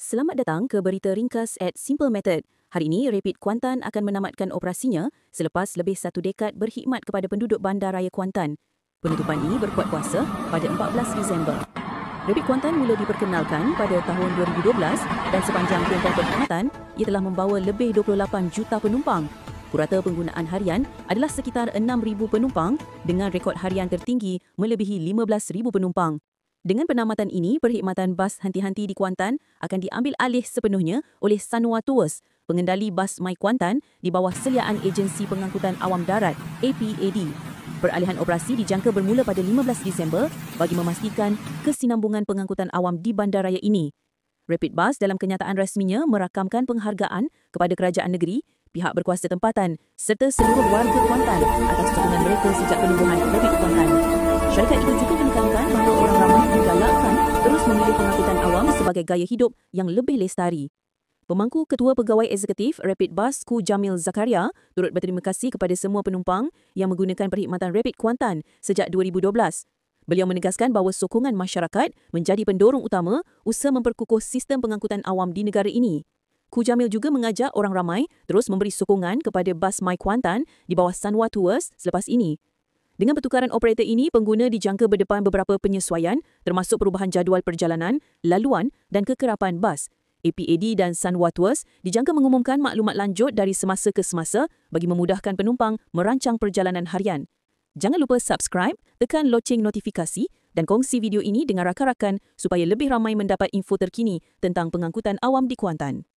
Selamat datang ke berita ringkas at Simple Method. Hari ini, Rapid Kuantan akan menamatkan operasinya selepas lebih satu dekad berkhidmat kepada penduduk Bandaraya Kuantan. Penutupan ini berkuat kuasa pada 14 Disember. Rapid Kuantan mula diperkenalkan pada tahun 2012 dan sepanjang tempoh perkhidmatan, ia telah membawa lebih 28 juta penumpang. Purata penggunaan harian adalah sekitar 6,000 penumpang dengan rekod harian tertinggi melebihi 15,000 penumpang. Dengan penamatan ini, perkhidmatan bas henti-henti di Kuantan akan diambil alih sepenuhnya oleh Sanwa Tours, pengendali bas My Kuantan di bawah seliaan Agensi Pengangkutan Awam Darat (APAD). Peralihan operasi dijangka bermula pada 15 Disember bagi memastikan kesinambungan pengangkutan awam di bandaraya ini. Rapid Bus dalam kenyataan rasminya merakamkan penghargaan kepada kerajaan negeri, pihak berkuasa tempatan serta seluruh warga Kuantan atas sokongan mereka sejak penubuhan Rapid Kuantan. Syarikat itu juga menekankan bahawa orang ramai digalakkan terus memilih pengangkutan awam sebagai gaya hidup yang lebih lestari. Pemangku Ketua Pegawai Eksekutif Rapid Bus Ku Jamil Zakaria turut berterima kasih kepada semua penumpang yang menggunakan perkhidmatan Rapid Kuantan sejak 2012. Beliau menegaskan bahawa sokongan masyarakat menjadi pendorong utama usaha memperkukuh sistem pengangkutan awam di negara ini. Ku Jamil juga mengajak orang ramai terus memberi sokongan kepada bas My Kuantan di bawah Sanwa Tours selepas ini. Dengan pertukaran operator ini, pengguna dijangka berdepan beberapa penyesuaian termasuk perubahan jadual perjalanan, laluan dan kekerapan bas. APAD dan Sanwa Tours dijangka mengumumkan maklumat lanjut dari semasa ke semasa bagi memudahkan penumpang merancang perjalanan harian. Jangan lupa subscribe, tekan loceng notifikasi dan kongsi video ini dengan rakan-rakan supaya lebih ramai mendapat info terkini tentang pengangkutan awam di Kuantan.